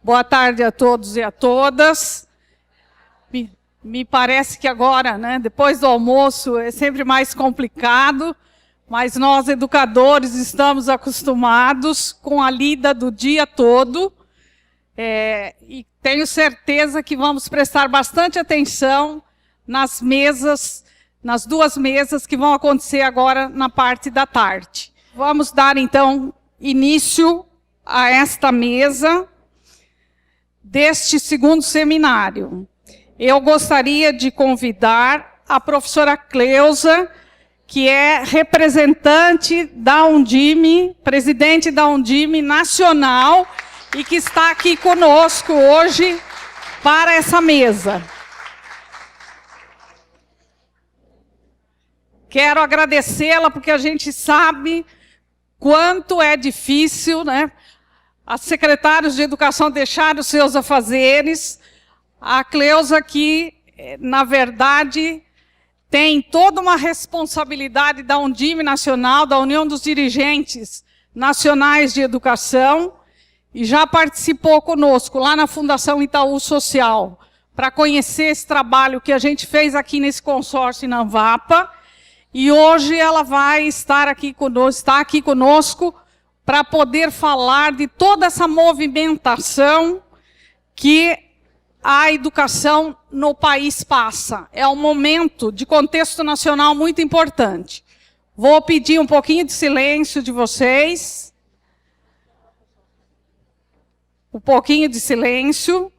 Boa tarde a todos e a todas. Me parece que agora, né, depois do almoço, é sempre mais complicado, mas nós, educadores, estamos acostumados com a lida do dia todo, e tenho certeza que vamos prestar bastante atenção nas mesas, nas duas mesas que vão acontecer agora na parte da tarde. Vamos dar, então, início a esta mesa deste segundo seminário. Eu gostaria de convidar a professora Cleusa, que é representante da Undime, presidente da Undime Nacional, e que está aqui conosco hoje para essa mesa. Quero agradecê-la, porque a gente sabe quanto é difícil, né, as secretários de educação deixarem os seus afazeres. A Cleusa, que, na verdade, tem toda uma responsabilidade da Undime Nacional, da União dos Dirigentes Nacionais de Educação, e já participou conosco lá na Fundação Itaú Social, para conhecer esse trabalho que a gente fez aqui nesse consórcio em Anvapa. E hoje ela vai estar aqui conosco, está aqui conosco para poder falar de toda essa movimentação que a educação no país passa. É um momento de contexto nacional muito importante. Vou pedir um pouquinho de silêncio de vocês. Um pouquinho de silêncio.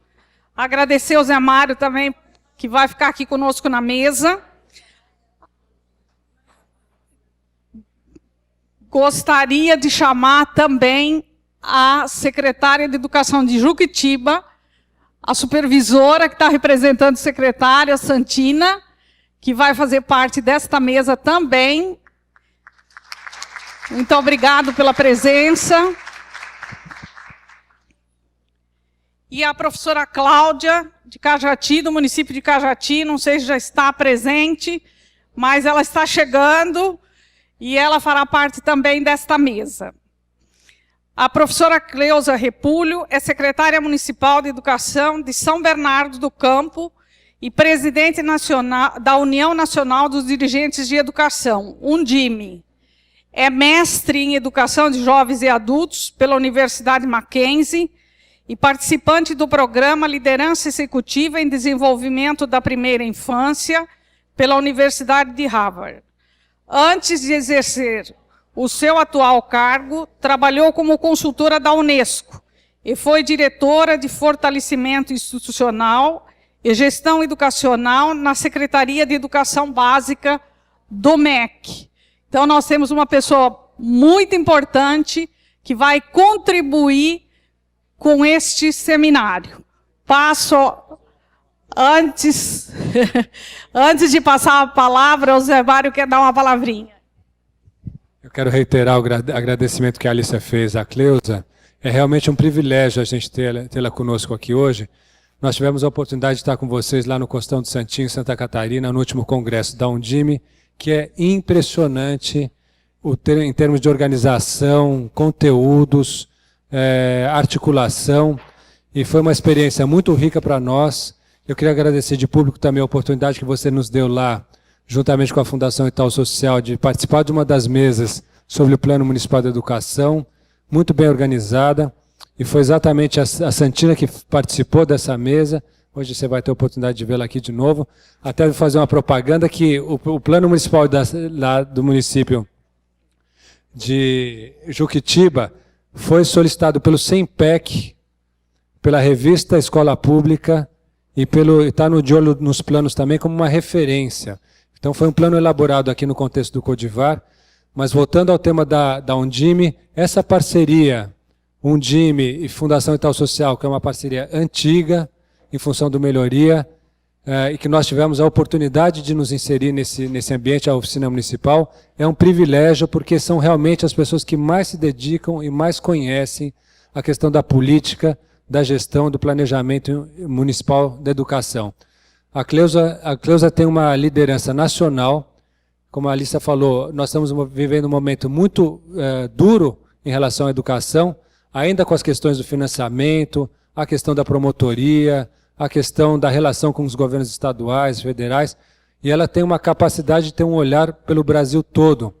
Agradecer ao Zé Mário também, que vai ficar aqui conosco na mesa. Gostaria de chamar também a secretária de Educação de Juquitiba, a supervisora que está representando a secretária, Santina, que vai fazer parte desta mesa também. Muito obrigado pela presença. E a professora Cláudia, de Cajati, do município de Cajati, não sei se já está presente, mas ela está chegando. E ela fará parte também desta mesa. A professora Cleusa Repúlio é secretária municipal de Educação de São Bernardo do Campo e presidente nacional, da União Nacional dos Dirigentes de Educação, Undime. É mestre em Educação de Jovens e Adultos pela Universidade Mackenzie e participante do programa Liderança Executiva em Desenvolvimento da Primeira Infância pela Universidade de Harvard. Antes de exercer o seu atual cargo, trabalhou como consultora da Unesco e foi diretora de fortalecimento institucional e gestão educacional na Secretaria de Educação Básica do MEC. Então, nós temos uma pessoa muito importante que vai contribuir com este seminário. Antes de passar a palavra, o Zé Mário quer dar uma palavrinha. Eu quero reiterar o agradecimento que a Alicia fez à Cleusa. É realmente um privilégio a gente tê-la conosco aqui hoje. Nós tivemos a oportunidade de estar com vocês lá no Costão do Santinho, Santa Catarina, no último congresso da Undime, que é impressionante em termos de organização, conteúdos, articulação, e foi uma experiência muito rica para nós. Eu queria agradecer de público também a oportunidade que você nos deu lá, juntamente com a Fundação Itaú Social, de participar de uma das mesas sobre o Plano Municipal de Educação, muito bem organizada, e foi exatamente a Santina que participou dessa mesa. Hoje você vai ter a oportunidade de vê-la aqui de novo. Até fazer uma propaganda que o Plano Municipal lá do município de Juquitiba foi solicitado pelo SEMPEC, pela revista Escola Pública, e está de olho nos planos também como uma referência. Então foi um plano elaborado aqui no contexto do Codivar, mas voltando ao tema da Undime, essa parceria Undime e Fundação Itaú Social, que é uma parceria antiga, em função do Melhoria, e que nós tivemos a oportunidade de nos inserir nesse ambiente, a oficina municipal, é um privilégio, porque são realmente as pessoas que mais se dedicam e mais conhecem a questão da política, da gestão, do planejamento municipal da educação. A Cleusa tem uma liderança nacional, como a Alicia falou, nós estamos vivendo um momento muito duro em relação à educação, ainda com as questões do financiamento, a questão da promotoria, a questão da relação com os governos estaduais, federais, e ela tem uma capacidade de ter um olhar pelo Brasil todo.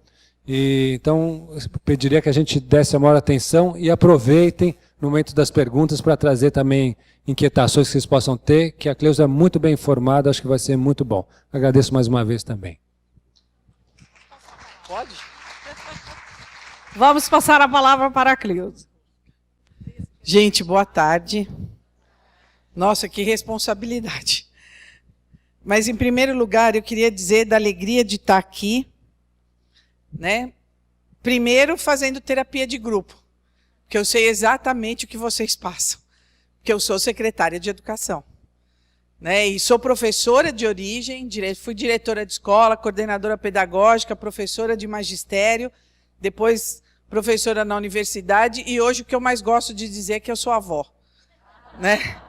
Então, eu pediria que a gente desse a maior atenção e aproveitem no momento das perguntas para trazer também inquietações que vocês possam ter, que a Cleusa é muito bem informada, acho que vai ser muito bom. Agradeço mais uma vez também. Pode? Vamos passar a palavra para a Cleusa. Gente, boa tarde. Nossa, que responsabilidade. Mas, em primeiro lugar, eu queria dizer da alegria de estar aqui, né? Primeiro, fazendo terapia de grupo, porque eu sei exatamente o que vocês passam, porque eu sou secretária de educação, né? E sou professora de origem, fui diretora de escola, coordenadora pedagógica, professora de magistério, depois professora na universidade, e hoje o que eu mais gosto de dizer é que eu sou avó, né?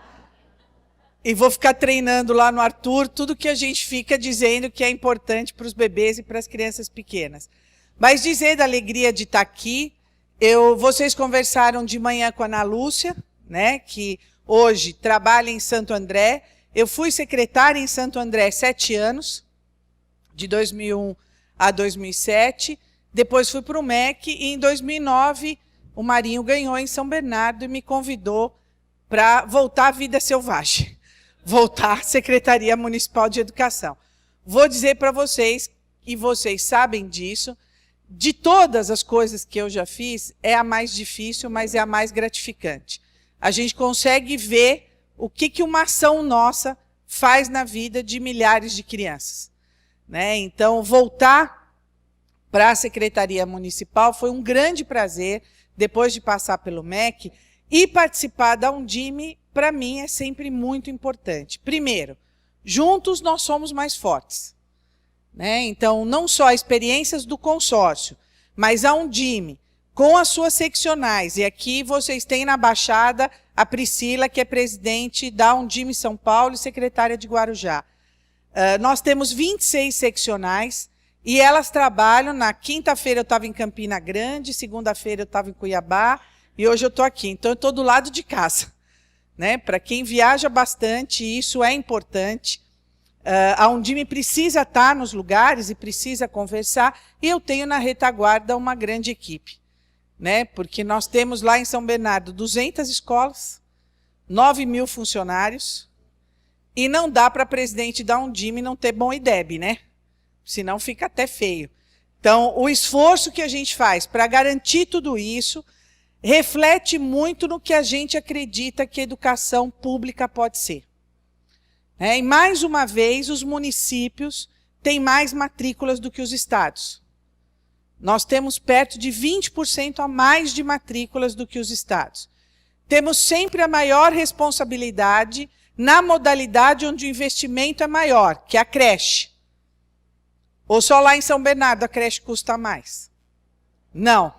E vou ficar treinando lá no Arthur tudo que a gente fica dizendo que é importante para os bebês e para as crianças pequenas. Mas dizer da alegria de estar aqui, vocês conversaram de manhã com a Ana Lúcia, né, que hoje trabalha em Santo André. Eu fui secretária em Santo André 7 anos, de 2001 a 2007. Depois fui para o MEC e em 2009 o Marinho ganhou em São Bernardo e me convidou para voltar à vida selvagem, voltar à Secretaria Municipal de Educação. Vou dizer para vocês, e vocês sabem disso, de todas as coisas que eu já fiz, é a mais difícil, mas é a mais gratificante. A gente consegue ver o que uma ação nossa faz na vida de milhares de crianças, né? Então, voltar para a Secretaria Municipal foi um grande prazer, depois de passar pelo MEC, e participar da Undime, para mim, é sempre muito importante. Primeiro, juntos nós somos mais fortes, né? Então, não só experiências do consórcio, mas a Undime, com as suas seccionais. E aqui vocês têm na Baixada a Priscila, que é presidente da Undime São Paulo e secretária de Guarujá. Nós temos 26 seccionais e elas trabalham. Na quinta-feira eu estava em Campina Grande, segunda-feira eu estava em Cuiabá e hoje eu estou aqui. Então, eu estou do lado de casa, né? Para quem viaja bastante, isso é importante. A Undime precisa estar nos lugares e precisa conversar, e eu tenho na retaguarda uma grande equipe, né? Porque nós temos lá em São Bernardo 200 escolas, 9.000 funcionários, e não dá para presidente da Undime não ter bom IDEB, né? Senão fica até feio. Então, o esforço que a gente faz para garantir tudo isso reflete muito no que a gente acredita que a educação pública pode ser. E, mais uma vez, os municípios têm mais matrículas do que os estados. Nós temos perto de 20% a mais de matrículas do que os estados. Temos sempre a maior responsabilidade na modalidade onde o investimento é maior, que é a creche. Ou só lá em São Bernardo a creche custa mais? Não.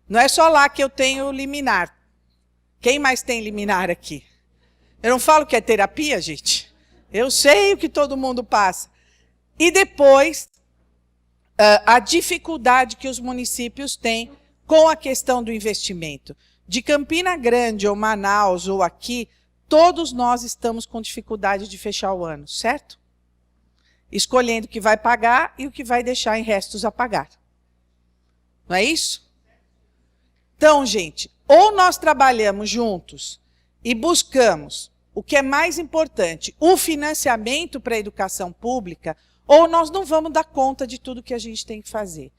Não é só lá que eu tenho liminar. Quem mais tem liminar aqui? Eu não falo que é terapia, gente. Eu sei o que todo mundo passa. E depois, a dificuldade que os municípios têm com a questão do investimento. De Campina Grande, ou Manaus, ou aqui, todos nós estamos com dificuldade de fechar o ano, certo? Escolhendo o que vai pagar e o que vai deixar em restos a pagar. Não é isso? Então, gente, ou nós trabalhamos juntos e buscamos o que é mais importante, o financiamento para a educação pública, ou nós não vamos dar conta de tudo que a gente tem que fazer.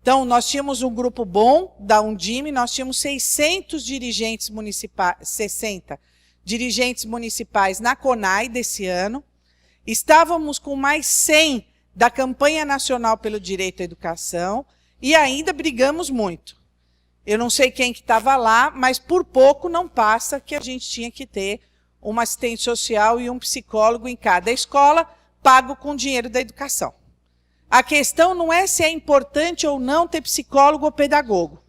Então, nós tínhamos um grupo bom da Undime, nós tínhamos 600 dirigentes municipais, 60 dirigentes municipais na CONAI desse ano, estávamos com mais 100 da campanha nacional pelo direito à educação e ainda brigamos muito. Eu não sei quem que estava lá, mas por pouco não passa que a gente tinha que ter uma assistente social e um psicólogo em cada escola, pago com dinheiro da educação. A questão não é se é importante ou não ter psicólogo ou pedagogo.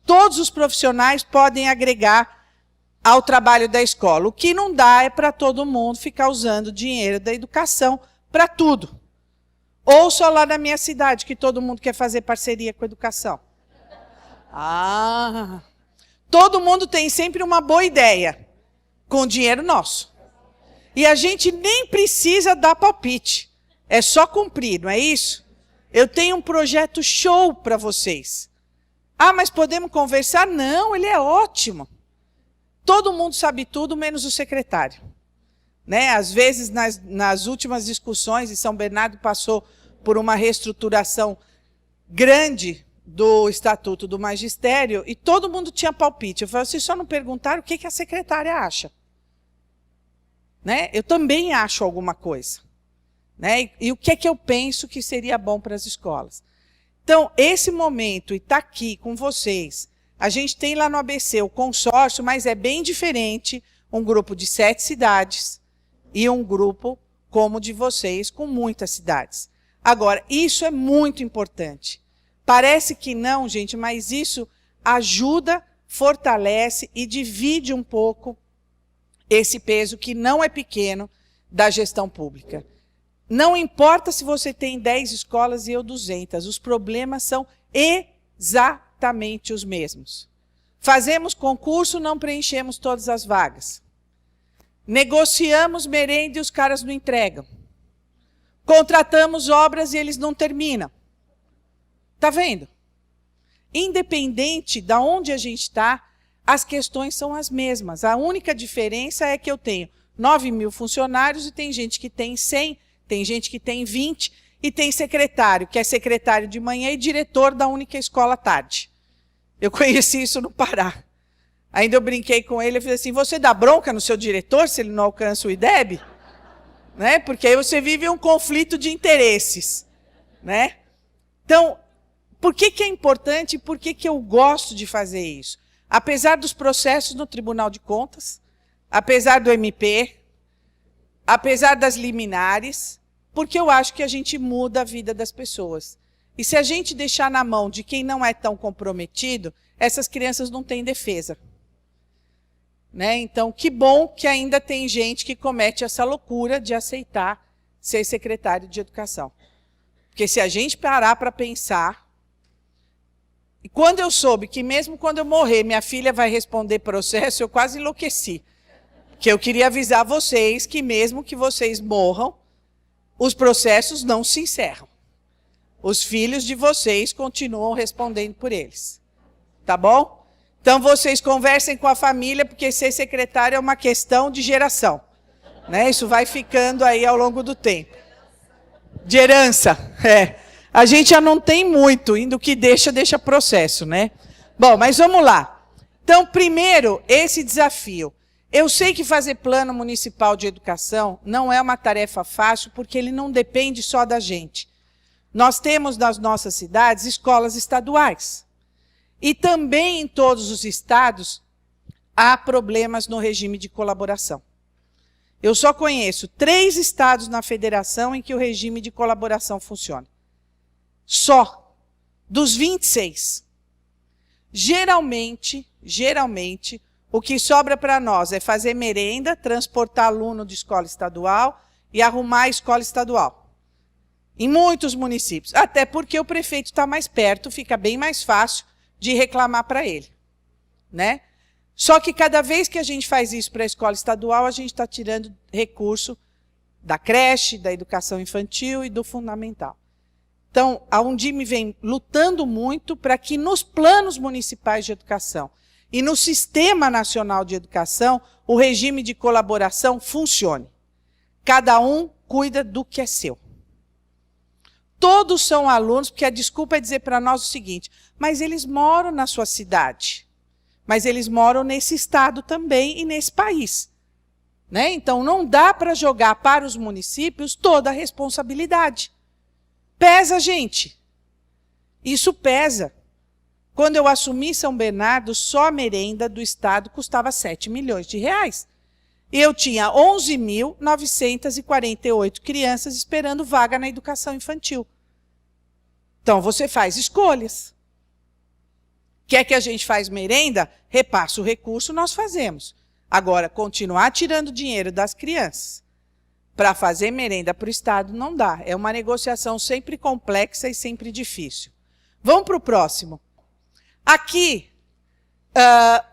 Todos os profissionais podem agregar ao trabalho da escola. O que não dá é para todo mundo ficar usando dinheiro da educação para tudo. Ou só lá na minha cidade, que todo mundo quer fazer parceria com a educação. Todo mundo tem sempre uma boa ideia. Com dinheiro nosso. E a gente nem precisa dar palpite. É só cumprir, não é isso? Eu tenho um projeto show para vocês. Ah, mas podemos conversar? Não, ele é ótimo. Todo mundo sabe tudo, menos o secretário. Né? Às vezes, nas últimas discussões, e São Bernardo passou por uma reestruturação grande do Estatuto do Magistério, e todo mundo tinha palpite. Eu falei, vocês só não perguntaram o que a secretária acha. Né? Eu também acho alguma coisa. Né? E o que é que eu penso que seria bom para as escolas? Então, esse momento, e está aqui com vocês, a gente tem lá no ABC o consórcio, mas é bem diferente, um grupo de 7 cidades e um grupo como o de vocês, com muitas cidades. Agora, isso é muito importante. Parece que não, gente, mas isso ajuda, fortalece e divide um pouco esse peso, que não é pequeno, da gestão pública. Não importa se você tem 10 escolas e eu 200, os problemas são exatamente os mesmos. Fazemos concurso, não preenchemos todas as vagas. Negociamos merenda e os caras não entregam. Contratamos obras e eles não terminam. Está vendo? Independente de onde a gente está, as questões são as mesmas. A única diferença é que eu tenho 9.000 funcionários e tem gente que tem 100, tem gente que tem 20, e tem secretário, que é secretário de manhã e diretor da única escola à tarde. Eu conheci isso no Pará. Ainda eu brinquei com ele, eu falei assim, você dá bronca no seu diretor se ele não alcança o IDEB? Né? Porque aí você vive um conflito de interesses. Né? Então, por que é importante e por que eu gosto de fazer isso? Apesar dos processos no Tribunal de Contas, apesar do MP, apesar das liminares, porque eu acho que a gente muda a vida das pessoas. E se a gente deixar na mão de quem não é tão comprometido, essas crianças não têm defesa. Né? Então, que bom que ainda tem gente que comete essa loucura de aceitar ser secretário de educação. Porque se a gente parar para pensar... E quando eu soube que mesmo quando eu morrer, minha filha vai responder processo, eu quase enlouqueci. Porque eu queria avisar vocês que mesmo que vocês morram, os processos não se encerram. Os filhos de vocês continuam respondendo por eles. Tá bom? Então, vocês conversem com a família, porque ser secretário é uma questão de geração. Né? Isso vai ficando aí ao longo do tempo. De herança. É. A gente já não tem muito, indo que deixa processo, né? Bom, mas vamos lá. Então, primeiro, esse desafio. Eu sei que fazer plano municipal de educação não é uma tarefa fácil, porque ele não depende só da gente. Nós temos nas nossas cidades escolas estaduais. E também em todos os estados há problemas no regime de colaboração. Eu só conheço 3 estados na federação em que o regime de colaboração funciona. Só. Dos 26. Geralmente, o que sobra para nós é fazer merenda, transportar aluno de escola estadual e arrumar a escola estadual. Em muitos municípios. Até porque o prefeito está mais perto, fica bem mais fácil de reclamar para ele. Né? Só que cada vez que a gente faz isso para a escola estadual, a gente está tirando recurso da creche, da educação infantil e do fundamental. Então, a Undime vem lutando muito para que nos planos municipais de educação e no Sistema Nacional de Educação, o regime de colaboração funcione. Cada um cuida do que é seu. Todos são alunos, porque a desculpa é dizer para nós o seguinte, mas eles moram na sua cidade, mas eles moram nesse estado também e nesse país. Né? Então, não dá para jogar para os municípios toda a responsabilidade. Pesa, gente. Isso pesa. Quando eu assumi São Bernardo, só a merenda do estado custava 7 milhões de reais. E eu tinha 11.948 crianças esperando vaga na educação infantil. Então, você faz escolhas. Quer que a gente faz merenda? Repassa o recurso, nós fazemos. Agora, continuar tirando dinheiro das crianças para fazer merenda para o Estado não dá. É uma negociação sempre complexa e sempre difícil. Vamos para o próximo. Aqui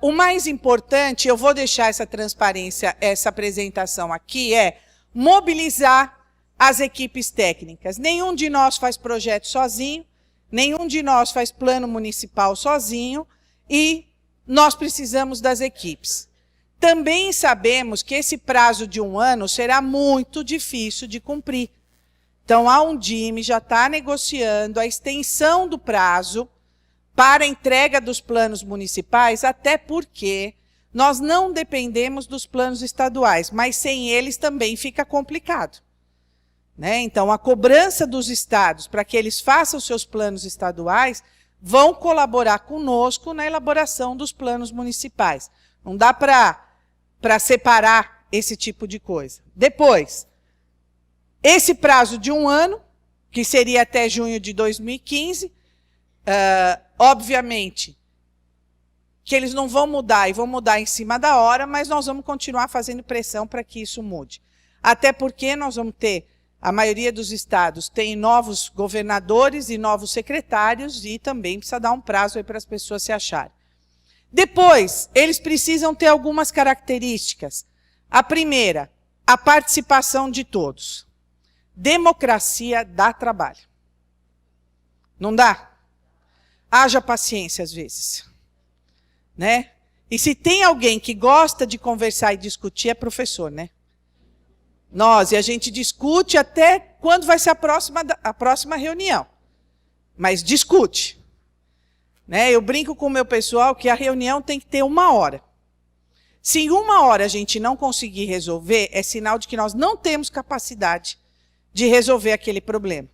O mais importante, eu vou deixar essa transparência, essa apresentação aqui, é mobilizar as equipes técnicas. Nenhum de nós faz projeto sozinho, nenhum de nós faz plano municipal sozinho, e nós precisamos das equipes. Também sabemos que esse prazo de 1 ano será muito difícil de cumprir. Então, a Undime já está negociando a extensão do prazo para a entrega dos planos municipais, até porque nós não dependemos dos planos estaduais, mas sem eles também fica complicado. Né? Então, a cobrança dos estados para que eles façam seus planos estaduais vão colaborar conosco na elaboração dos planos municipais. Não dá para separar esse tipo de coisa. Depois, esse prazo de 1 ano, que seria até junho de 2015, obviamente que eles não vão mudar e vão mudar em cima da hora, mas nós vamos continuar fazendo pressão para que isso mude. Até porque nós vamos ter, a maioria dos estados tem novos governadores e novos secretários e também precisa dar um prazo aí para as pessoas se acharem. Depois, eles precisam ter algumas características. A primeira, a participação de todos. Democracia dá trabalho. Não dá? Haja paciência às vezes. Né? E se tem alguém que gosta de conversar e discutir, é professor, né? E a gente discute até quando vai ser a próxima reunião. Mas discute. Né? Eu brinco com o meu pessoal que a reunião tem que ter 1 hora. Se em 1 hora a gente não conseguir resolver, é sinal de que nós não temos capacidade de resolver aquele problema.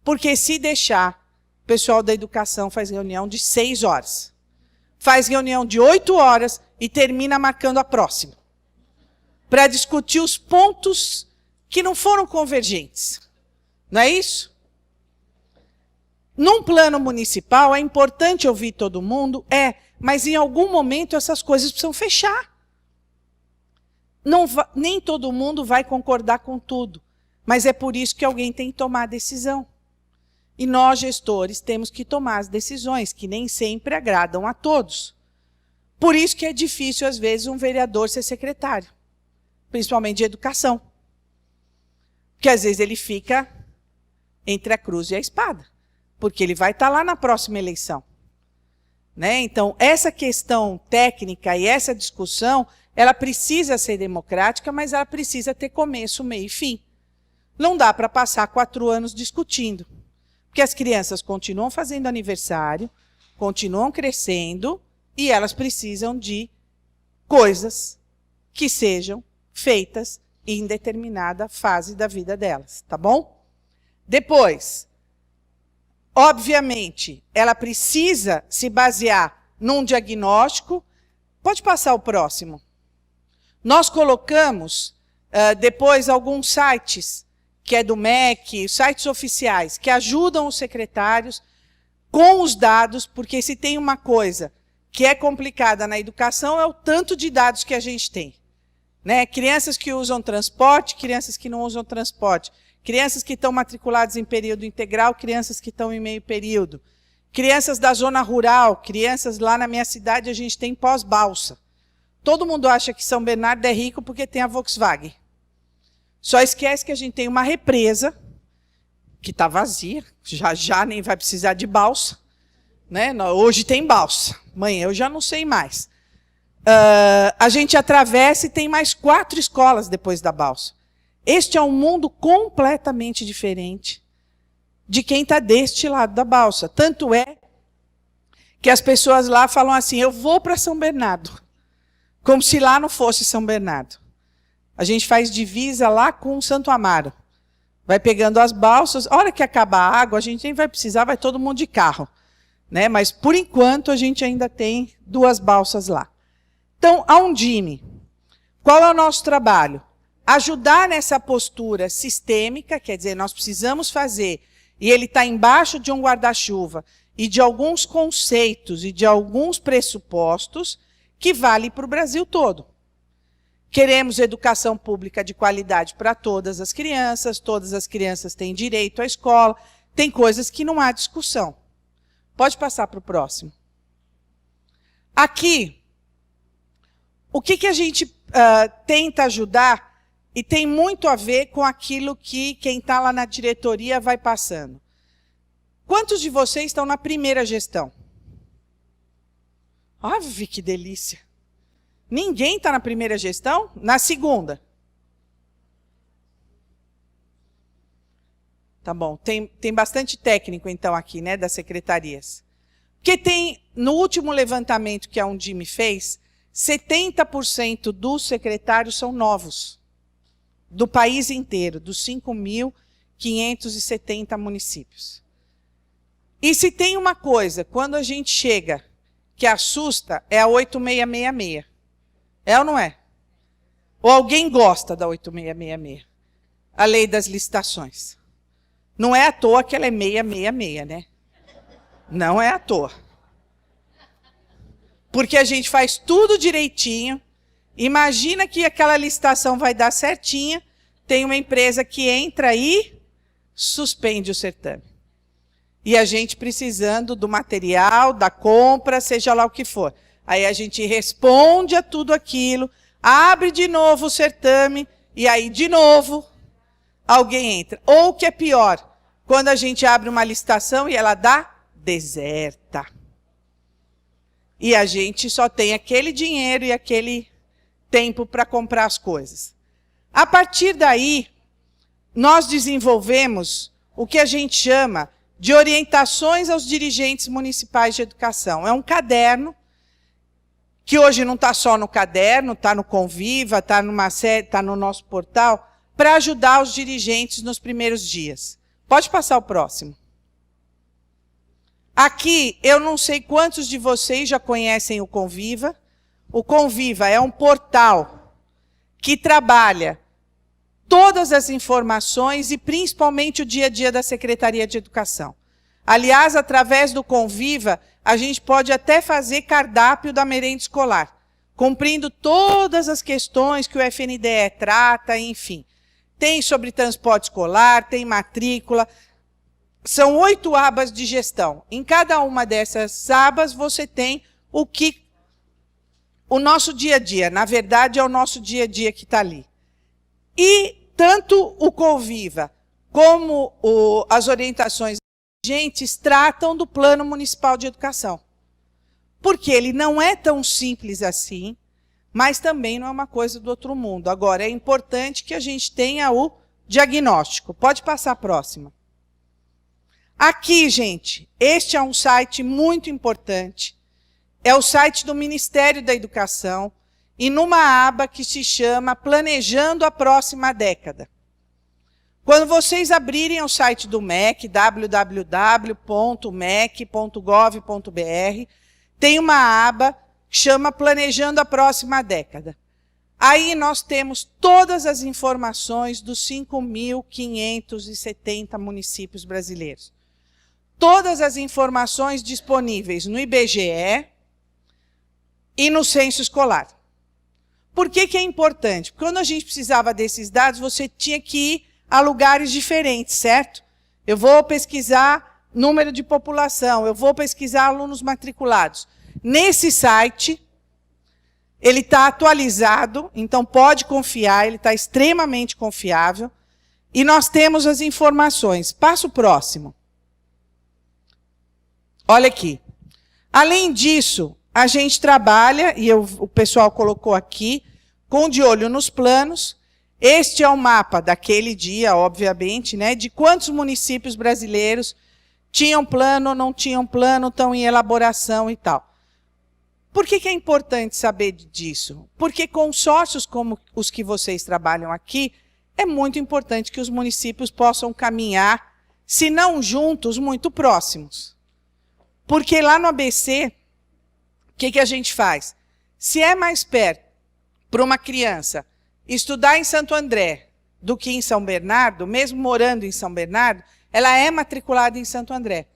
Porque se deixar, o pessoal da educação faz reunião de 6 horas. Faz reunião de 8 horas e termina marcando a próxima. Para discutir os pontos que não foram convergentes. Não é isso? Num plano municipal, é importante ouvir todo mundo, mas em algum momento essas coisas precisam fechar. Nem todo mundo vai concordar com tudo, mas é por isso que alguém tem que tomar a decisão. E nós, gestores, temos que tomar as decisões, que nem sempre agradam a todos. Por isso que é difícil, às vezes, um vereador ser secretário, principalmente de educação. Porque, às vezes, ele fica entre a cruz e a espada, porque ele vai estar lá na próxima eleição. Né? Então, essa questão técnica e essa discussão, ela precisa ser democrática, mas ela precisa ter começo, meio e fim. Não dá para passar 4 anos discutindo. Porque as crianças continuam fazendo aniversário, continuam crescendo, e elas precisam de coisas que sejam feitas em determinada fase da vida delas, tá bom? Depois, obviamente, ela precisa se basear num diagnóstico. Pode passar o próximo. Nós colocamos depois alguns sites, que é do MEC, sites oficiais, que ajudam os secretários com os dados, porque se tem uma coisa que é complicada na educação, é o tanto de dados que a gente tem. Né? Crianças que usam transporte, crianças que não usam transporte, crianças que estão matriculadas em período integral, crianças que estão em meio período, crianças da zona rural, crianças lá na minha cidade, a gente tem pós-balsa. Todo mundo acha que São Bernardo é rico porque tem a Volkswagen. Só esquece que a gente tem uma represa, que está vazia, já nem vai precisar de balsa. Né? Hoje tem balsa, amanhã eu já não sei mais. A gente atravessa e tem mais 4 escolas depois da balsa. Este é um mundo completamente diferente de quem está deste lado da balsa. Tanto é que as pessoas lá falam assim, eu vou para São Bernardo, como se lá não fosse São Bernardo. A gente faz divisa lá com Santo Amaro. Vai pegando as balsas, a hora que acabar a água, a gente nem vai precisar, vai todo mundo de carro. Né? Mas, por enquanto, a gente ainda tem 2 balsas lá. Então, a Undime, qual é o nosso trabalho? Ajudar nessa postura sistêmica, quer dizer, nós precisamos fazer, e ele está embaixo de um guarda-chuva, e de alguns conceitos e de alguns pressupostos que vale para o Brasil todo. Queremos educação pública de qualidade para todas as crianças têm direito à escola, tem coisas que não há discussão. Pode passar para o próximo. Aqui, o que a gente tenta ajudar, e tem muito a ver com aquilo que quem está lá na diretoria vai passando. Quantos de vocês estão na primeira gestão? Ave, que delícia! Ninguém está na primeira gestão? Na segunda? Tá bom, tem bastante técnico, então, aqui, né, das secretarias. Porque tem, no último levantamento que a Undime fez, 70% dos secretários são novos, do país inteiro, dos 5.570 municípios. E se tem uma coisa, quando a gente chega, que assusta, é a 8666. É ou não é? Ou alguém gosta da 8666? A lei das licitações. Não é à toa que ela é 666, né? Não é à toa. Porque a gente faz tudo direitinho. Imagina que aquela licitação vai dar certinha. Tem uma empresa que entra e suspende o certame. E a gente precisando do material, da compra, seja lá o que for. Aí a gente responde a tudo aquilo, abre de novo o certame, e aí de novo alguém entra. Ou o que é pior, quando a gente abre uma licitação e ela dá deserta. E a gente só tem aquele dinheiro e aquele tempo para comprar as coisas. A partir daí, nós desenvolvemos o que a gente chama de orientações aos dirigentes municipais de educação. É um caderno, que hoje não está só no caderno, está no Conviva, está no nosso portal, para ajudar os dirigentes nos primeiros dias. Pode passar o próximo. Aqui, eu não sei quantos de vocês já conhecem o Conviva. O Conviva é um portal que trabalha todas as informações e principalmente o dia a dia da Secretaria de Educação. Aliás, através do Conviva, a gente pode até fazer cardápio da merenda escolar, cumprindo todas as questões que o FNDE trata, enfim. Tem sobre transporte escolar, tem matrícula. São 8 abas de gestão. Em cada uma dessas abas, você tem o nosso dia a dia. Na verdade, é o nosso dia a dia que está ali. E tanto o Conviva como as orientações dirigentes tratam do Plano Municipal de Educação. Porque ele não é tão simples assim, mas também não é uma coisa do outro mundo. Agora, é importante que a gente tenha o diagnóstico. Pode passar a próxima. Aqui, gente, este é um site muito importante. É o site do Ministério da Educação, e numa aba que se chama Planejando a Próxima Década. Quando vocês abrirem o site do MEC, www.mec.gov.br, tem uma aba que chama Planejando a Próxima Década. Aí nós temos todas as informações dos 5.570 municípios brasileiros. Todas as informações disponíveis no IBGE e no Censo Escolar. Por que é importante? Porque quando a gente precisava desses dados, você tinha que ir a lugares diferentes, certo? Eu vou pesquisar número de população, eu vou pesquisar alunos matriculados. Nesse site, ele está atualizado, então pode confiar, ele está extremamente confiável. E nós temos as informações. Passa o próximo. Olha aqui. Além disso, a gente trabalha, e o pessoal colocou aqui, com de olho nos planos. Este é o mapa daquele dia, obviamente, né, de quantos municípios brasileiros tinham plano, não tinham plano, estão em elaboração e tal. Por que é importante saber disso? Porque consórcios como os que vocês trabalham aqui, é muito importante que os municípios possam caminhar, se não juntos, muito próximos. Porque lá no ABC, o que a gente faz? Se é mais perto para uma criança estudar em Santo André do que em São Bernardo, mesmo morando em São Bernardo, ela é matriculada em Santo André.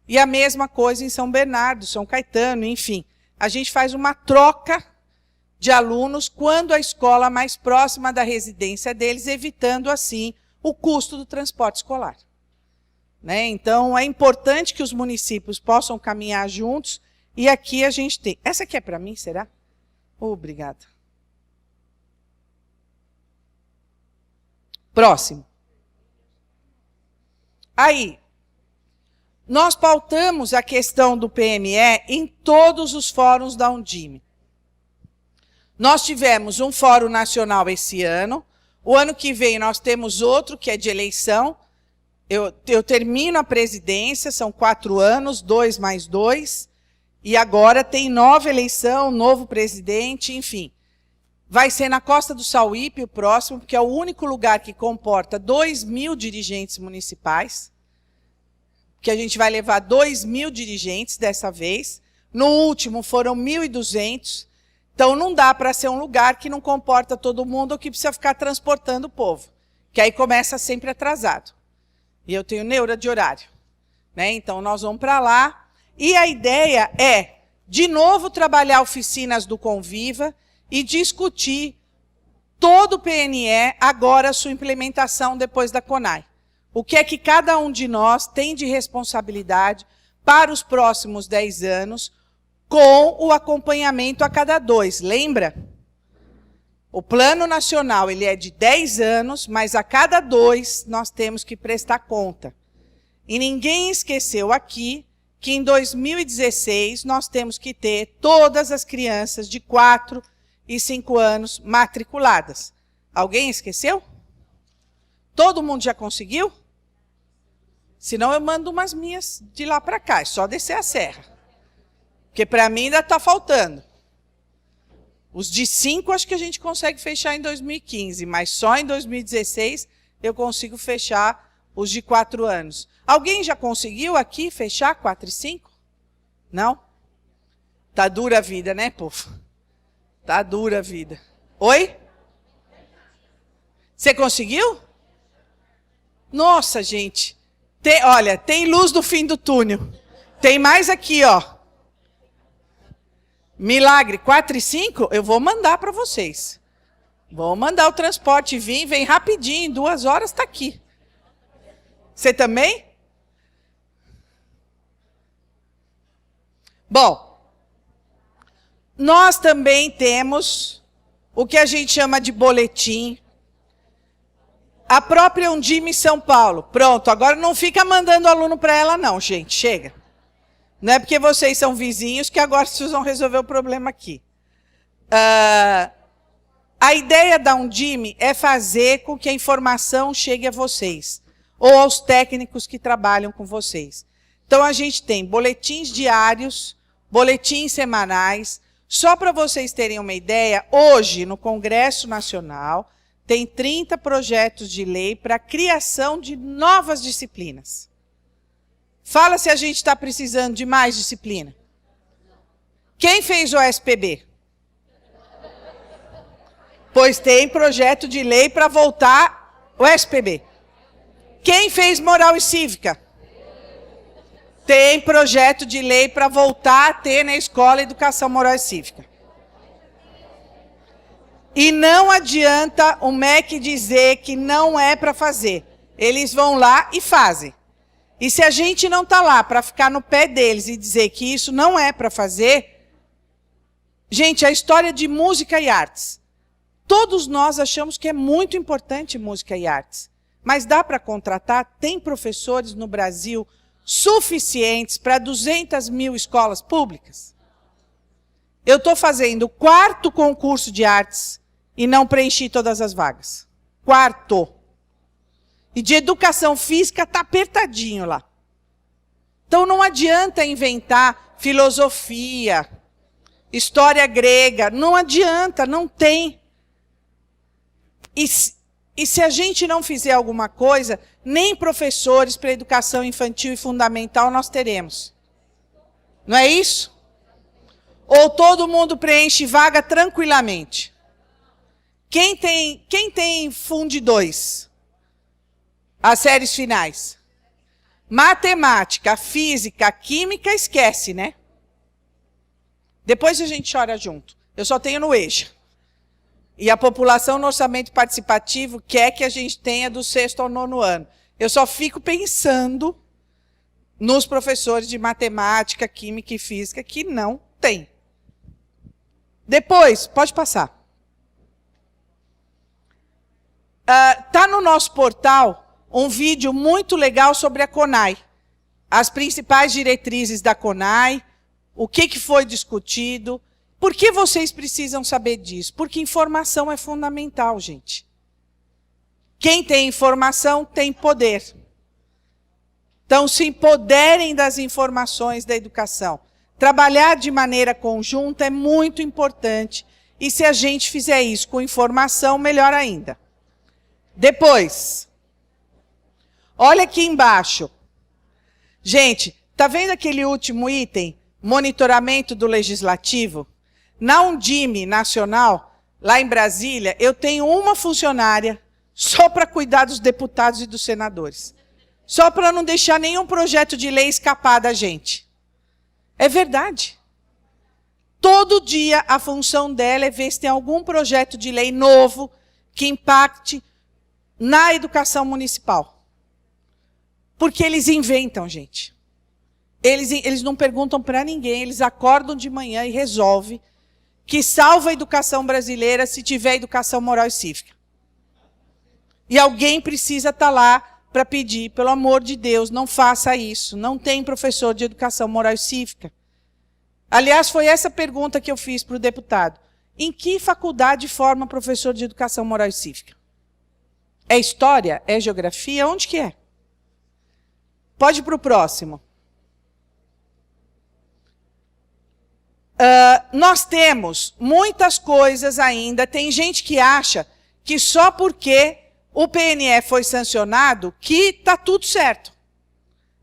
E a mesma coisa em São Bernardo, São Caetano, enfim. A gente faz uma troca de alunos quando a escola mais próxima da residência deles, evitando, assim, o custo do transporte escolar. Né? Então, é importante que os municípios possam caminhar juntos. E aqui a gente tem... Essa aqui é para mim, será? Obrigada. Próximo. Aí, nós pautamos a questão do PME em todos os fóruns da Undime. Nós tivemos um fórum nacional esse ano. O ano que vem nós temos outro, que é de eleição. Eu termino a presidência, são 4 anos, 2 mais 2. E agora tem nova eleição, novo presidente, enfim. Vai ser na Costa do Sauípe o próximo, porque é o único lugar que comporta 2.000 dirigentes municipais. Que a gente vai levar 2.000 dirigentes dessa vez. No último foram 1.200. Então não dá para ser um lugar que não comporta todo mundo ou que precisa ficar transportando o povo. Que aí começa sempre atrasado. E eu tenho neura de horário. Né? Então nós vamos para lá. E a ideia é, de novo, trabalhar oficinas do Conviva e discutir todo o PNE, agora a sua implementação depois da CONAI. O que é que cada um de nós tem de responsabilidade para os próximos 10 anos, com o acompanhamento a cada 2. Lembra? O plano nacional ele é de 10 anos, mas a cada 2 nós temos que prestar conta. E ninguém esqueceu aqui que em 2016 nós temos que ter todas as crianças de 4 e 5 anos matriculadas. Alguém esqueceu? Todo mundo já conseguiu? Senão eu mando umas minhas de lá para cá, é só descer a serra. Porque para mim ainda está faltando. Os de 5 acho que a gente consegue fechar em 2015, mas só em 2016 eu consigo fechar os de 4 anos. Alguém já conseguiu aqui fechar 4 e 5? Não? Tá dura a vida, né, povo? Tá dura a vida. Oi? Você conseguiu? Nossa, gente. Olha, tem luz no fim do túnel. Tem mais aqui, ó. Milagre, 4 e 5, eu vou mandar para vocês. Vou mandar o transporte vir, vem rapidinho, em 2 horas está aqui. Você também? Bom, nós também temos o que a gente chama de boletim. A própria Undime São Paulo. Pronto, agora não fica mandando aluno para ela não, gente, chega. Não é porque vocês são vizinhos que agora vocês vão resolver o problema aqui. A ideia da Undime é fazer com que a informação chegue a vocês, ou aos técnicos que trabalham com vocês. Então, a gente tem boletins diários, boletins semanais. Só para vocês terem uma ideia, hoje, no Congresso Nacional, tem 30 projetos de lei para a criação de novas disciplinas. Fala se a gente está precisando de mais disciplina. Quem fez o SPB? Pois tem projeto de lei para voltar o SPB. Quem fez moral e cívica? Tem projeto de lei para voltar a ter na escola educação moral e cívica. E não adianta o MEC dizer que não é para fazer. Eles vão lá e fazem. E se a gente não está lá para ficar no pé deles e dizer que isso não é para fazer... Gente, a história de música e artes. Todos nós achamos que é muito importante música e artes. Mas dá para contratar? Tem professores no Brasil suficientes para 200.000 escolas públicas? Eu estou fazendo o 4º concurso de artes e não preenchi todas as vagas. 4º. E de educação física está apertadinho lá. Então não adianta inventar filosofia, história grega. Não adianta, não tem. E se a gente não fizer alguma coisa, nem professores para educação infantil e fundamental nós teremos. Não é isso? Ou todo mundo preenche vaga tranquilamente? Quem tem Fund 2? As séries finais. Matemática, física, química, esquece, né? Depois a gente chora junto. Eu só tenho no EJA. E a população no orçamento participativo quer que a gente tenha do 6º ao 9º ano. Eu só fico pensando nos professores de matemática, química e física, que não tem. Depois, pode passar. Está no nosso portal um vídeo muito legal sobre a CONAI. As principais diretrizes da CONAI, o que foi discutido. Por que vocês precisam saber disso? Porque informação é fundamental, gente. Quem tem informação tem poder. Então, se empoderem das informações da educação. Trabalhar de maneira conjunta é muito importante. E se a gente fizer isso com informação, melhor ainda. Depois, olha aqui embaixo. Gente, está vendo aquele último item? Monitoramento do Legislativo? Na Undime Nacional, lá em Brasília, eu tenho uma funcionária só para cuidar dos deputados e dos senadores. Só para não deixar nenhum projeto de lei escapar da gente. É verdade. Todo dia a função dela é ver se tem algum projeto de lei novo que impacte na educação municipal. Porque eles inventam, gente. Eles não perguntam para ninguém, eles acordam de manhã e resolvem que salva a educação brasileira se tiver educação moral e cívica. E alguém precisa estar lá para pedir, pelo amor de Deus, não faça isso. Não tem professor de educação moral e cívica. Aliás, foi essa pergunta que eu fiz para o deputado. Em que faculdade forma professor de educação moral e cívica? É história? É geografia? Onde que é? Pode ir para o próximo. Nós temos muitas coisas ainda. Tem gente que acha que só porque o PNE foi sancionado que está tudo certo.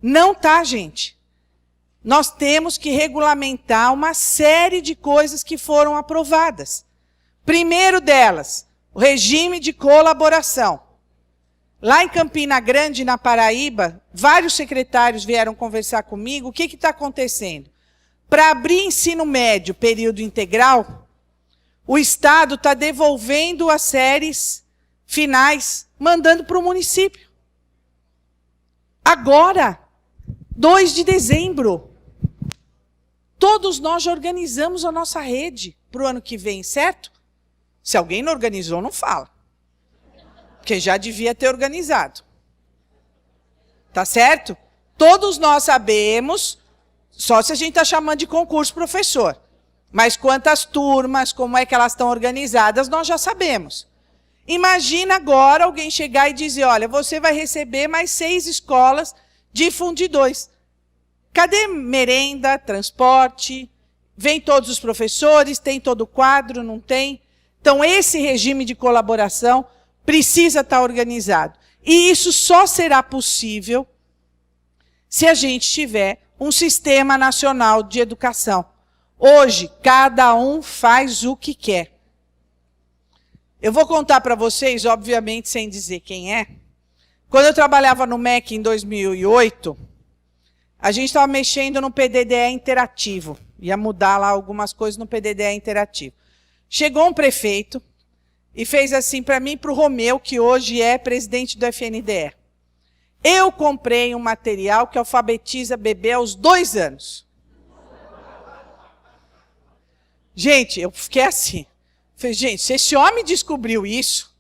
Não está, gente. Nós temos que regulamentar uma série de coisas que foram aprovadas. Primeiro delas, o regime de colaboração. Lá em Campina Grande, na Paraíba, vários secretários vieram conversar comigo. O que está acontecendo? Para abrir ensino médio, período integral, o Estado está devolvendo as séries finais, mandando para o município. Agora, 2 de dezembro, todos nós já organizamos a nossa rede para o ano que vem, certo? Se alguém não organizou, não fala. Porque já devia ter organizado. Tá certo? Todos nós sabemos, só se a gente está chamando de concurso professor. Mas quantas turmas, como é que elas estão organizadas, nós já sabemos. Imagina agora alguém chegar e dizer, olha, você vai receber mais 6 escolas de Fundi 2. Cadê merenda, transporte? Vem todos os professores, tem todo o quadro, não tem? Então, esse regime de colaboração precisa estar organizado. E isso só será possível se a gente tiver um sistema nacional de educação. Hoje, cada um faz o que quer. Eu vou contar para vocês, obviamente, sem dizer quem é. Quando eu trabalhava no MEC em 2008, a gente estava mexendo no PDDE interativo. Ia mudar lá algumas coisas no PDDE interativo. Chegou um prefeito e fez assim para mim e para o Romeu, que hoje é presidente do FNDE. Eu comprei um material que alfabetiza bebê aos 2 anos. Gente, eu fiquei assim. Falei, gente, se esse homem descobriu isso,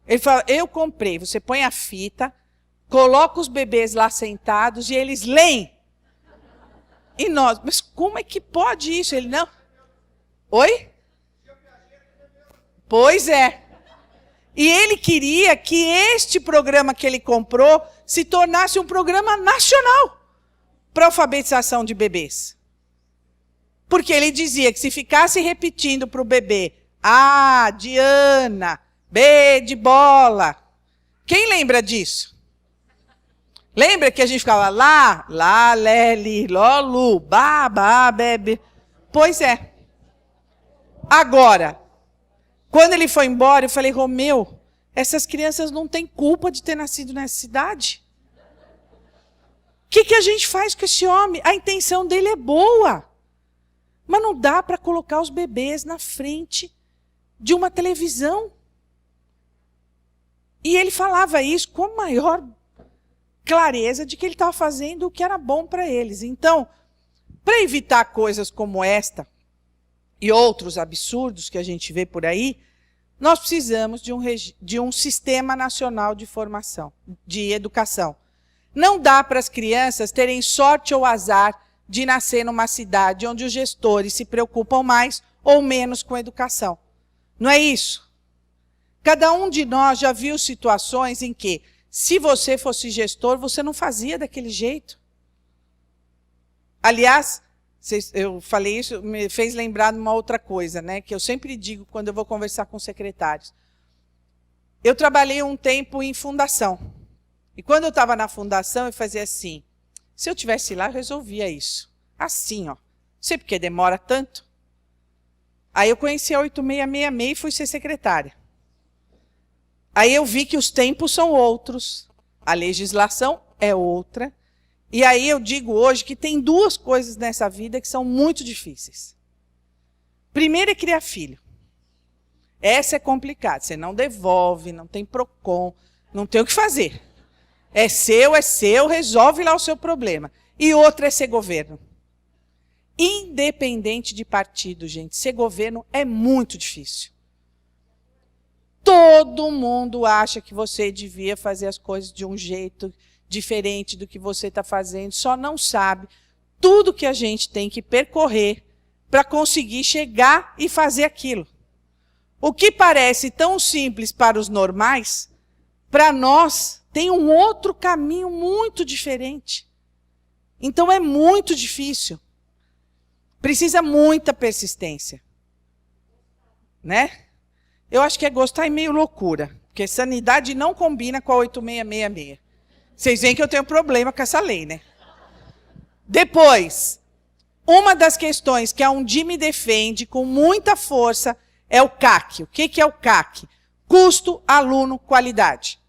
ele falou, eu comprei, você põe a fita, coloca os bebês lá sentados e eles leem. E nós, mas como é que pode isso? Ele, não. Oi? Pois é. E ele queria que este programa que ele comprou se tornasse um programa nacional para alfabetização de bebês. Porque ele dizia que se ficasse repetindo para o bebê A de Ana, B de bola. Quem lembra disso? Lembra que a gente ficava lá, lé, li, ló, lu, ba, bebe. Pois é. Agora, quando ele foi embora, eu falei, Romeu, essas crianças não têm culpa de ter nascido nessa cidade. O que a gente faz com esse homem? A intenção dele é boa. Mas não dá para colocar os bebês na frente de uma televisão. E ele falava isso com a maior clareza de que ele estava fazendo o que era bom para eles. Então, para evitar coisas como esta e outros absurdos que a gente vê por aí, nós precisamos de um sistema nacional de formação, de educação. Não dá para as crianças terem sorte ou azar de nascer numa cidade onde os gestores se preocupam mais ou menos com a educação. Não é isso? Cada um de nós já viu situações em que, se você fosse gestor, você não fazia daquele jeito. Aliás, eu falei isso, me fez lembrar de uma outra coisa, né, que eu sempre digo quando eu vou conversar com secretários. Eu trabalhei um tempo em fundação. E quando eu estava na fundação, eu fazia assim. Se eu tivesse lá, eu resolvia isso. Assim, ó. Não sei porque demora tanto. Aí eu conheci a 8666 e fui ser secretária. Aí eu vi que os tempos são outros. A legislação é outra. E aí eu digo hoje que tem duas coisas nessa vida que são muito difíceis. Primeiro é criar filho. Essa é complicada. Você não devolve, não tem PROCON, não tem o que fazer. É seu, resolve lá o seu problema. E outra é ser governo. Independente de partido, gente, ser governo é muito difícil. Todo mundo acha que você devia fazer as coisas de um jeito diferente do que você está fazendo, só não sabe tudo que a gente tem que percorrer para conseguir chegar e fazer aquilo. O que parece tão simples para os normais, para nós tem um outro caminho muito diferente. Então é muito difícil. Precisa muita persistência. Né? Eu acho que é gostar e meio loucura, porque sanidade não combina com a 8666. Vocês veem que eu tenho problema com essa lei, né? Depois, uma das questões que a Undime defende com muita força é o CAC. O que é o CAC? Custo, aluno, qualidade.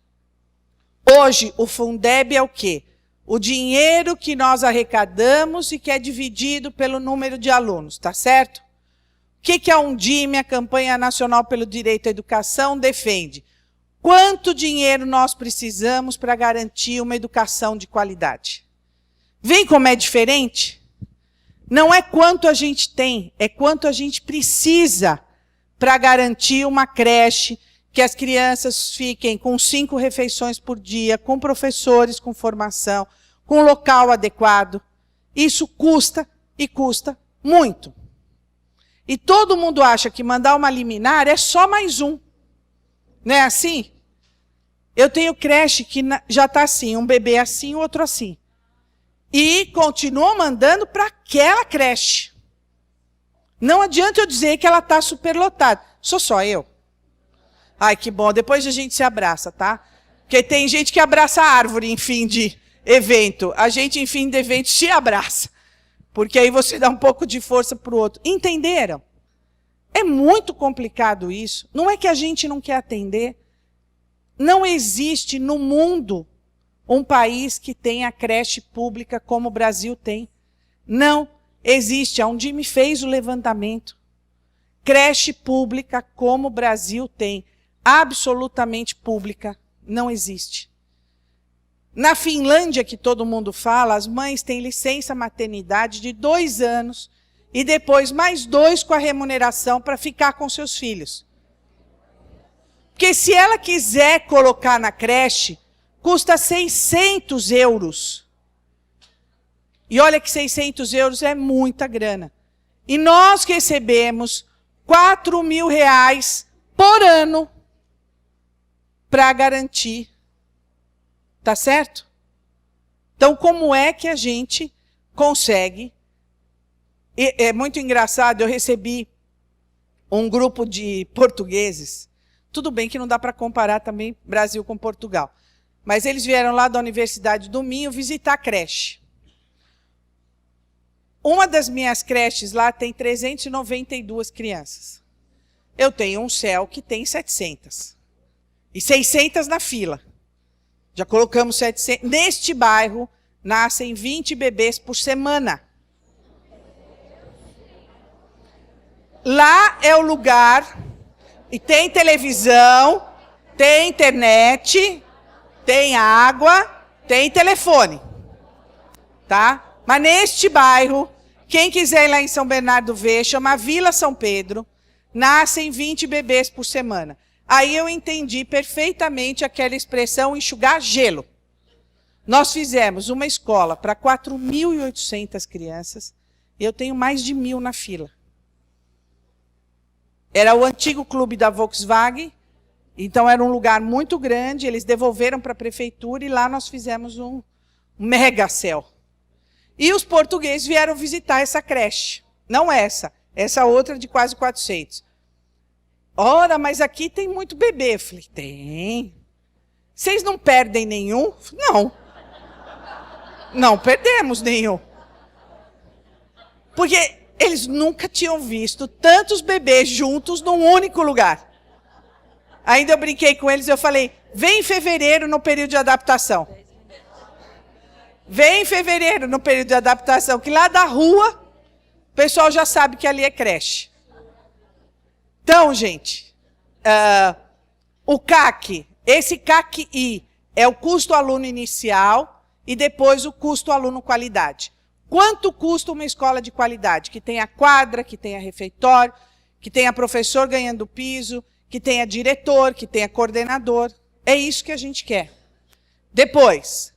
Hoje, o Fundeb é o quê? O dinheiro que nós arrecadamos e que é dividido pelo número de alunos, tá certo? O que a Undime, a Campanha Nacional pelo Direito à Educação, defende? Quanto dinheiro nós precisamos para garantir uma educação de qualidade? Vem como é diferente? Não é quanto a gente tem, é quanto a gente precisa para garantir uma creche, que as crianças fiquem com 5 refeições por dia, com professores com formação, com local adequado. Isso custa e custa muito. E todo mundo acha que mandar uma liminar é só mais um. Não é assim? Eu tenho creche que já está assim, um bebê assim, outro assim. E continuam mandando para aquela creche. Não adianta eu dizer que ela está superlotada. Sou só eu. Ai, que bom. Depois a gente se abraça, tá? Porque tem gente que abraça a árvore em fim de evento. A gente, em fim de evento, se abraça. Porque aí você dá um pouco de força para o outro. Entenderam? É muito complicado isso. Não é que a gente não quer atender. Não existe no mundo um país que tenha creche pública como o Brasil tem. Não existe. A Undime fez o levantamento. Creche pública como o Brasil tem, absolutamente pública, não existe. Na Finlândia, que todo mundo fala, as mães têm licença maternidade de 2 anos e depois mais 2 com a remuneração para ficar com seus filhos. Porque se ela quiser colocar na creche, custa 600 euros. E olha que 600 euros é muita grana. E nós recebemos 4.000 reais por ano para garantir. Tá certo? Então, como é que a gente consegue? É muito engraçado, eu recebi um grupo de portugueses. Tudo bem que não dá para comparar também Brasil com Portugal. Mas eles vieram lá da Universidade do Minho visitar a creche. Uma das minhas creches lá tem 392 crianças. Eu tenho um céu que tem 700. E 600 na fila. Já colocamos 700. Neste bairro, nascem 20 bebês por semana. Lá é o lugar, e tem televisão, tem internet, tem água, Tem telefone. Tá? Mas neste bairro, quem quiser ir lá em São Bernardo ver, chama Vila São Pedro, nascem 20 bebês por semana. Aí eu entendi perfeitamente aquela expressão enxugar gelo. Nós fizemos uma escola para 4.800 crianças e eu tenho mais de 1.000 na fila. Era o antigo clube da Volkswagen, então era um lugar muito grande, eles devolveram para a prefeitura e lá nós fizemos um megacel. E os portugueses vieram visitar essa creche. Não essa outra de quase 400. Ora, mas aqui tem muito bebê. Eu falei, tem. Vocês não perdem nenhum? Não. Não perdemos nenhum. Porque eles nunca tinham visto tantos bebês juntos num único lugar. Ainda eu brinquei com eles, eu falei, vem em fevereiro no período de adaptação. Vem em fevereiro no período de adaptação, que lá da rua, o pessoal já sabe que ali é creche. Então, gente, o CAC, esse CAC-I é o custo aluno inicial e depois o custo aluno qualidade. Quanto custa uma escola de qualidade? Que tenha quadra, que tenha refeitório, que tenha professor ganhando piso, que tenha diretor, que tenha coordenador. É isso que a gente quer. Depois,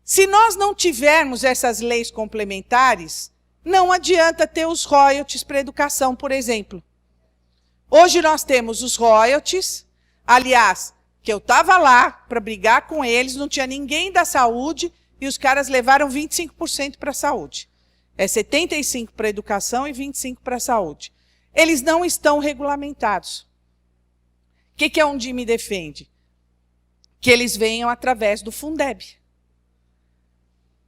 se nós não tivermos essas leis complementares, não adianta ter os royalties para educação, por exemplo. Hoje nós temos os royalties, aliás, que eu estava lá para brigar com eles, não tinha ninguém da saúde e os caras levaram 25% para a saúde. É 75% para a educação e 25% para a saúde. Eles não estão regulamentados. O que é onde me defende? Que eles venham através do Fundeb.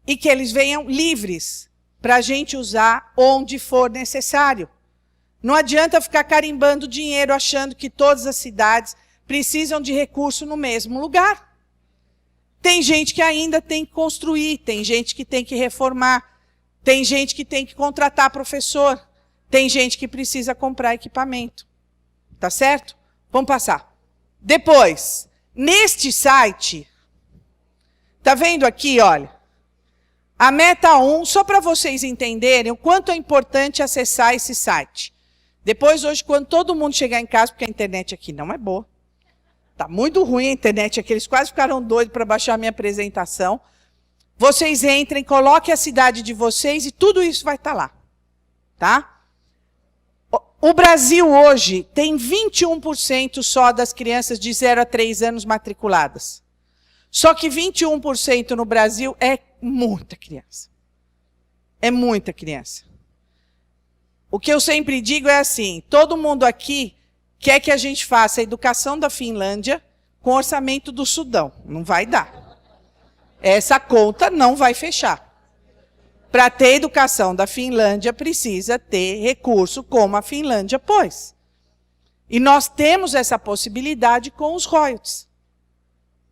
E que eles venham livres para a gente usar onde for necessário. Não adianta ficar carimbando dinheiro achando que todas as cidades precisam de recurso no mesmo lugar. Tem gente que ainda tem que construir, tem gente que tem que reformar, tem gente que tem que contratar professor, tem gente que precisa comprar equipamento. Tá certo? Vamos passar. Depois, neste site, tá vendo aqui, olha, a meta 1, só para vocês entenderem o quanto é importante acessar esse site. Depois, hoje, quando todo mundo chegar em casa, porque a internet aqui não é boa, está muito ruim a internet aqui, eles quase ficaram doidos para baixar a minha apresentação. Vocês entrem, coloquem a cidade de vocês e tudo isso vai estar lá. Tá? O Brasil hoje tem 21% só das crianças de 0 a 3 anos matriculadas. Só que 21% no Brasil é muita criança. É muita criança. O que eu sempre digo é assim, todo mundo aqui quer que a gente faça a educação da Finlândia com orçamento do Sudão. Não vai dar. Essa conta não vai fechar. Para ter educação da Finlândia, precisa ter recurso como a Finlândia pôs. E nós temos essa possibilidade com os royalties.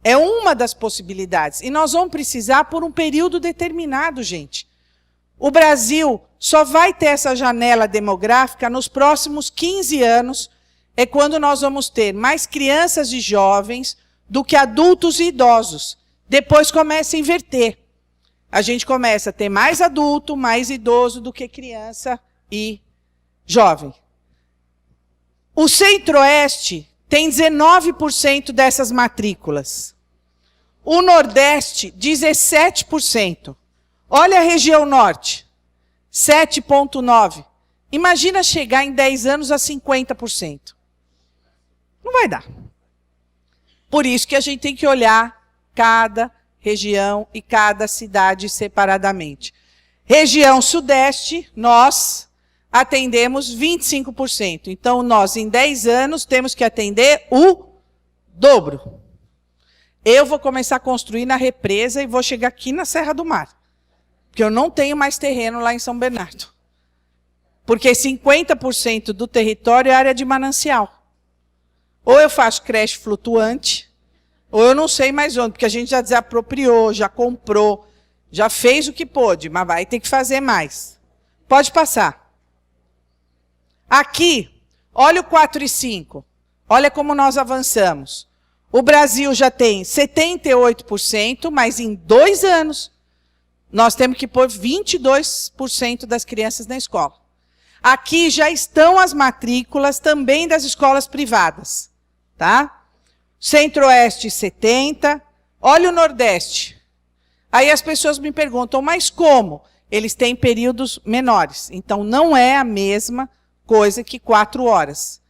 É uma das possibilidades. E nós vamos precisar por um período determinado, gente. O Brasil só vai ter essa janela demográfica nos próximos 15 anos, é quando nós vamos ter mais crianças e jovens do que adultos e idosos. Depois começa a inverter. A gente começa a ter mais adulto, mais idoso do que criança e jovem. O Centro-Oeste tem 19% dessas matrículas. O Nordeste, 17%. Olha a região Norte, 7,9%. Imagina chegar em 10 anos a 50%. Não vai dar. Por isso que a gente tem que olhar cada região e cada cidade separadamente. Região Sudeste, nós atendemos 25%. Então, nós, em 10 anos, temos que atender o dobro. Eu vou começar a construir na represa e vou chegar aqui na Serra do Mar. Porque eu não tenho mais terreno lá em São Bernardo. Porque 50% do território é área de manancial. Ou eu faço creche flutuante, ou eu não sei mais onde, porque a gente já desapropriou, já comprou, já fez o que pôde, mas vai ter que fazer mais. Pode passar. Aqui, olha o 4 e 5. Olha como nós avançamos. O Brasil já tem 78%, mas em 2 anos nós temos que pôr 22% das crianças na escola. Aqui já estão as matrículas também das escolas privadas, tá? Centro-Oeste, 70%. Olha o Nordeste. Aí as pessoas me perguntam, mas como? Eles têm períodos menores. Então, não é a mesma coisa que 4 horas.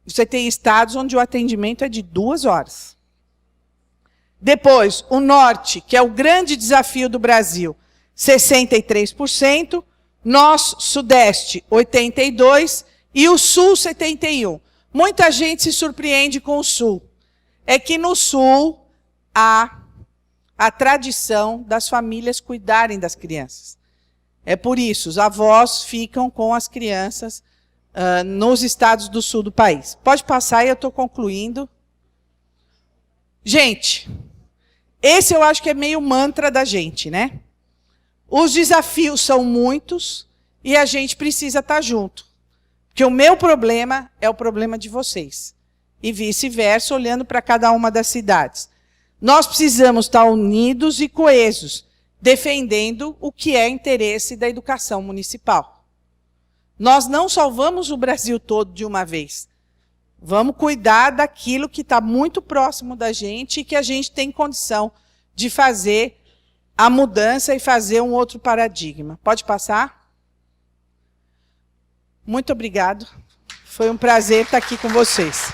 Você tem estados onde o atendimento é de 2 horas. Depois, o Norte, que é o grande desafio do Brasil, 63%. Nós, Sudeste, 82%. E o Sul, 71%. Muita gente se surpreende com o Sul. É que no Sul há a tradição das famílias cuidarem das crianças. É por isso, os avós ficam com as crianças nos estados do sul do país. Pode passar e eu estou concluindo. Gente, esse eu acho que é meio mantra da gente, né? Os desafios são muitos e a gente precisa estar junto. Porque o meu problema é o problema de vocês. E vice-versa, olhando para cada uma das cidades. Nós precisamos estar unidos e coesos, defendendo o que é interesse da educação municipal. Nós não salvamos o Brasil todo de uma vez. Vamos cuidar daquilo que está muito próximo da gente e que a gente tem condição de fazer a mudança e fazer um outro paradigma. Pode passar? Muito obrigado. Foi um prazer estar aqui com vocês.